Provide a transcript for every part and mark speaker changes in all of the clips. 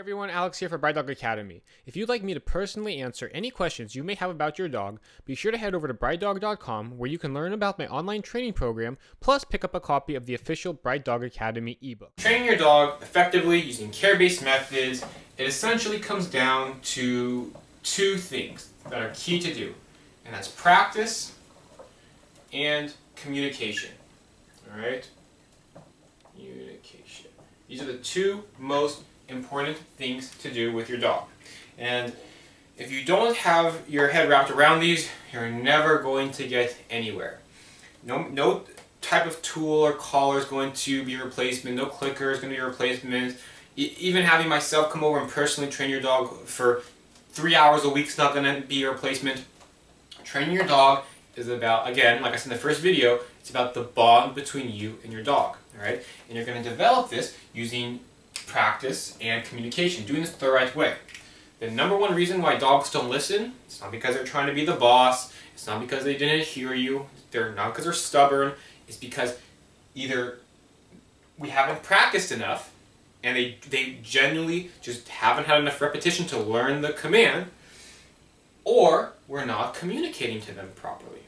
Speaker 1: Everyone, Alex here for Bright Dog Academy. If you'd like me to personally answer any questions you may have about your dog, be sure to head over to brightdog.com where you can learn about my online training program, plus pick up a copy of the official Bright Dog Academy ebook. Training your dog effectively using care-based methods, it essentially comes down to two things that are key to do, and that's practice and communication. Alright? Communication. These are the two most important things to do with your dog. And if you don't have your head wrapped around these, you're never going to get anywhere. No type of tool or collar is going to be a replacement. No clicker is going to be a replacement. Even having myself come over and personally train your dog for 3 hours a week is not going to be a replacement. Training your dog is about, again, like I said in the first video, it's about the bond between you and your dog. Alright? And you're going to develop this using practice and communication, doing this the right way. The number one reason why dogs don't listen, it's not because they're trying to be the boss, it's not because they didn't hear you, they're not because they're stubborn, it's because either we haven't practiced enough and they genuinely just haven't had enough repetition to learn the command, or we're not communicating to them properly.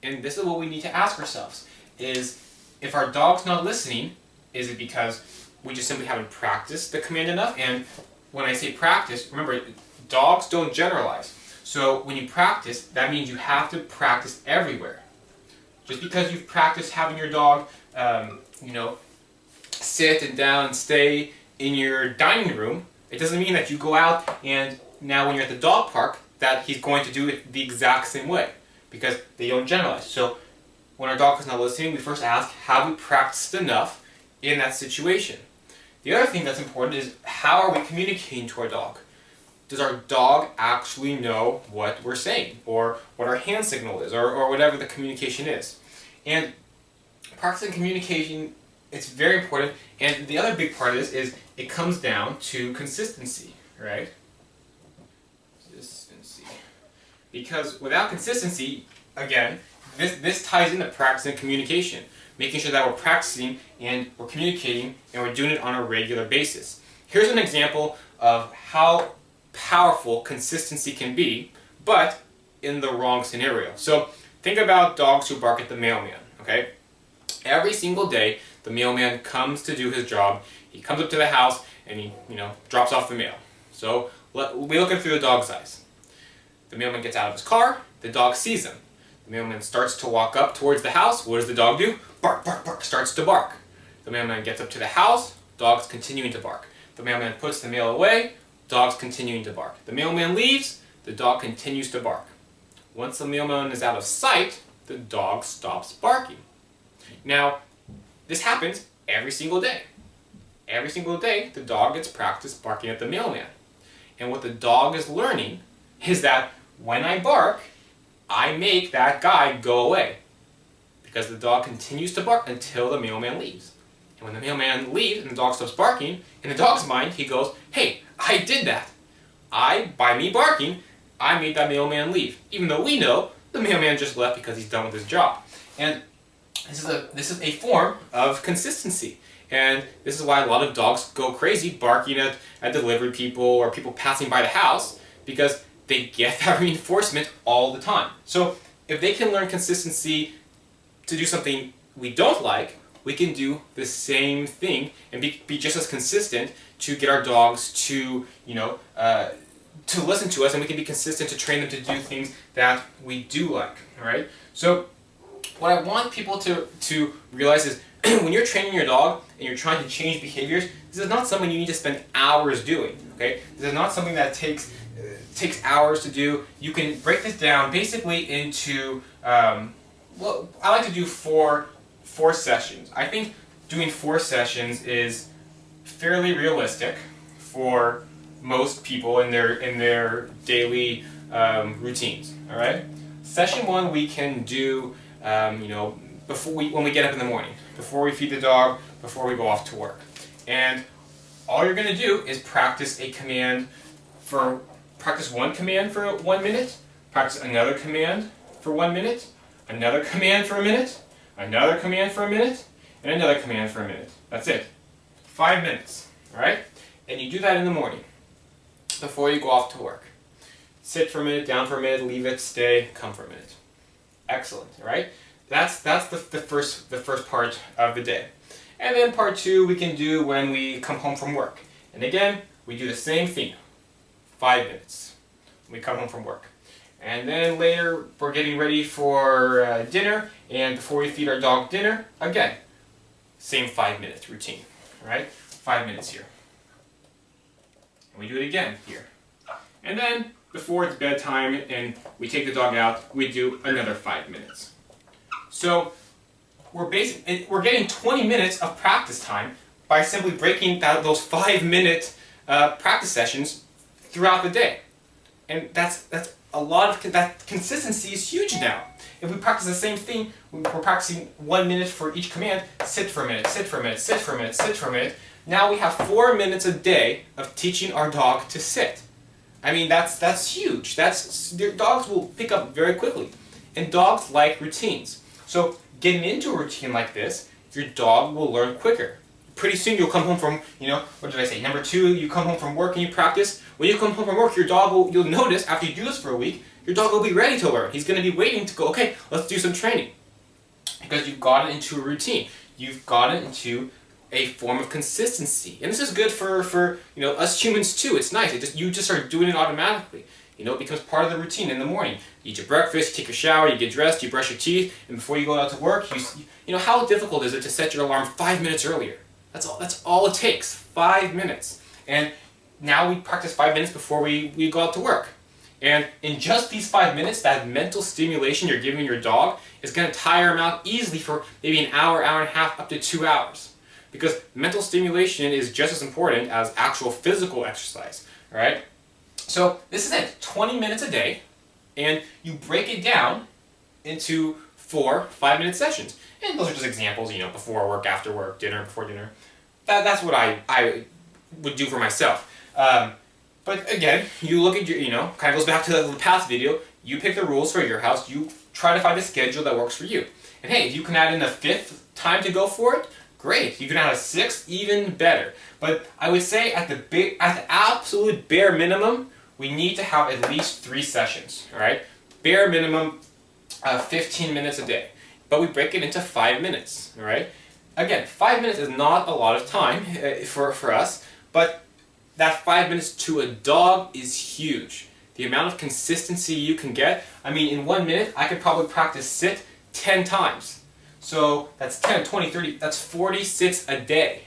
Speaker 1: And this is what we need to ask ourselves, is if our dog's not listening, is it because we just simply haven't practiced the command enough? And when I say practice, remember, dogs don't generalize. So when you practice, that means you have to practice everywhere. Just because you've practiced having your dog, sit and down and stay in your dining room, it doesn't mean that you go out and now when you're at the dog park that he's going to do it the exact same way, because they don't generalize. So when our dog is not listening, we first ask, have we practiced enough in that situation? The other thing that's important is, how are we communicating to our dog? Does our dog actually know what we're saying, or what our hand signal is, or whatever the communication is? And practicing communication, it's very important. And the other big part of this is it comes down to consistency, right? Consistency. Because without consistency, again, this ties into practice and communication. Making sure that we're practicing and we're communicating and we're doing it on a regular basis. Here's an example of how powerful consistency can be, but in the wrong scenario. So think about dogs who bark at the mailman, okay? Every single day, the mailman comes to do his job. He comes up to the house and he, drops off the mail. So we look at it through the dog's eyes. The mailman gets out of his car, the dog sees him. The mailman starts to walk up towards the house. What does the dog do? Bark, bark, bark, starts to bark. The mailman gets up to the house, dog's continuing to bark. The mailman puts the mail away, dog's continuing to bark. The mailman leaves, the dog continues to bark. Once the mailman is out of sight, the dog stops barking. Now, this happens every single day. Every single day, the dog gets practice barking at the mailman. And what the dog is learning is that when I bark, I make that guy go away, because the dog continues to bark until the mailman leaves. And when the mailman leaves and the dog stops barking, in the dog's mind he goes, hey, I did that. By me barking, I made that mailman leave. Even though we know the mailman just left because he's done with his job. And this is a form of consistency. And this is why a lot of dogs go crazy barking at delivery people or people passing by the house, because they get that reinforcement all the time. So if they can learn consistency to do something we don't like, we can do the same thing and be just as consistent to get our dogs to, to listen to us, and we can be consistent to train them to do things that we do like, all right? So what I want people to realize is when you're training your dog and you're trying to change behaviors, this is not something you need to spend hours doing, okay? This is not something that takes hours to do. You can break this down basically into, I like to do four sessions. I think doing 4 sessions is fairly realistic for most people in their daily routines. All right. Session 1 we can do, when we get up in the morning, before we feed the dog, before we go off to work, and all you're going to do is practice one command for 1 minute, practice another command for 1 minute, another command for a minute, another command for a minute, and another command for a minute. That's it. 5 minutes, alright? And you do that in the morning before you go off to work. Sit for a minute, down for a minute, leave it, stay, come for a minute. Excellent, right? That's the first part of the day. And then part 2 we can do when we come home from work. And again, we do the same thing. 5 minutes. We come home from work. And then later we're getting ready for dinner, and before we feed our dog dinner, again, same 5-minute routine, right? 5 minutes here. And we do it again here. And then before it's bedtime and we take the dog out, we do another 5 minutes. So we're getting 20 minutes of practice time by simply breaking those 5-minute practice sessions throughout the day. And that's a lot of that consistency is huge now. If we practice the same thing, we're practicing 1 minute for each command, sit for a minute, sit for a minute, sit for a minute, sit for a minute. Now we have 4 minutes a day of teaching our dog to sit. I mean, that's huge. Their dogs will pick up very quickly. And dogs like routines. So getting into a routine like this, your dog will learn quicker. Pretty soon you'll come home from, what did I say, number 2, you come home from work and you practice. When you come home from work, you'll notice after you do this for a week, your dog will be ready to learn. He's going to be waiting to go, okay, let's do some training. Because you've got it into a routine. You've got it into a form of consistency. And this is good for us humans too. It's nice. You just start doing it automatically. It becomes part of the routine in the morning. You eat your breakfast, you take a shower, you get dressed, you brush your teeth, and before you go out to work, how difficult is it to set your alarm 5 minutes earlier? That's all it takes, 5 minutes. And now we practice 5 minutes before we go out to work. And in just these 5 minutes, that mental stimulation you're giving your dog is going to tire him out easily for maybe an hour, hour and a half, up to 2 hours. Because mental stimulation is just as important as actual physical exercise, all right? So this is it, 20 minutes a day, and you break it down into 4 5-minute sessions. And those are just examples, before work, after work, dinner, before dinner. That's what I would do for myself. But again, you look at your, kind of goes back to the past video, you pick the rules for your house, you try to find a schedule that works for you. And hey, if you can add in a 5th time to go for it, great. You can add a 6th, even better. But I would say at the absolute bare minimum, we need to have at least 3 sessions, all right? Bare minimum, 15 minutes a day. But we break it into 5 minutes, all right? Again, 5 minutes is not a lot of time for us, but that 5 minutes to a dog is huge. The amount of consistency you can get, I mean, in 1 minute, I could probably practice sit 10 times. So that's 10, 20, 30, that's 40 sits a day.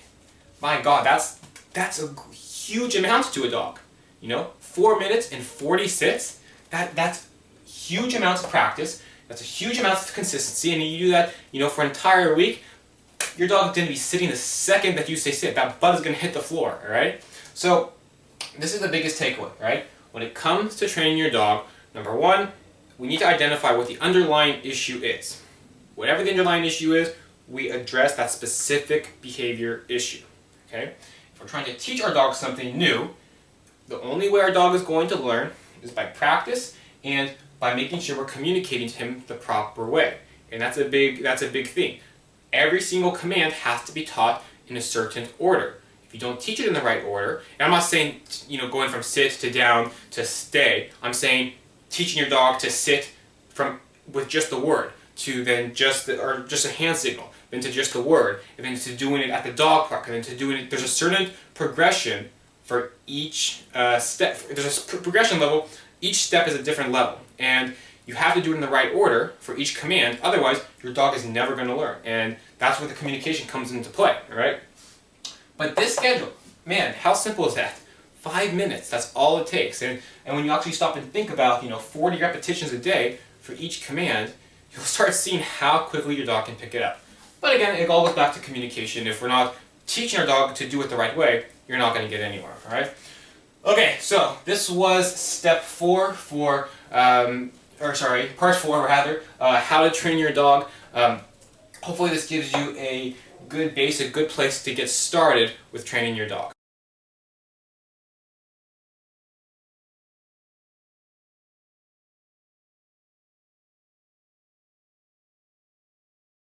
Speaker 1: My God, that's a huge amount to a dog. 4 minutes and 40 sits, that's huge amounts of practice, that's a huge amount of consistency, and you do that, for an entire week, your dog is going to be sitting the second that you say sit. That butt is going to hit the floor, all right? So this is the biggest takeaway, right? When it comes to training your dog, number 1, we need to identify what the underlying issue is. Whatever the underlying issue is, we address that specific behavior issue, okay? If we're trying to teach our dog something new, the only way our dog is going to learn is by practice and by making sure we're communicating to him the proper way. And that's a big thing. Every single command has to be taught in a certain order. If you don't teach it in the right order, and I'm not saying going from sit to down to stay, I'm saying teaching your dog to sit with just the word, to then just a hand signal, then to just the word, and then to doing it at the dog park, and then to doing it. There's a certain progression for each step. There's a progression level. Each step is a different level, and you have to do it in the right order for each command. Otherwise, your dog is never going to learn, and that's where the communication comes into play. All right. But this schedule, man, how simple is that? 5 minutes. That's all it takes. And when you actually stop and think about 40 repetitions a day for each command, you'll start seeing how quickly your dog can pick it up. But again, it all goes back to communication. If we're not teaching our dog to do it the right way, you're not going to get anywhere, all right? Okay, so this was step 4 for, part 4 rather, how to train your dog. Hopefully this gives you a good base, a good place to get started with training your dog.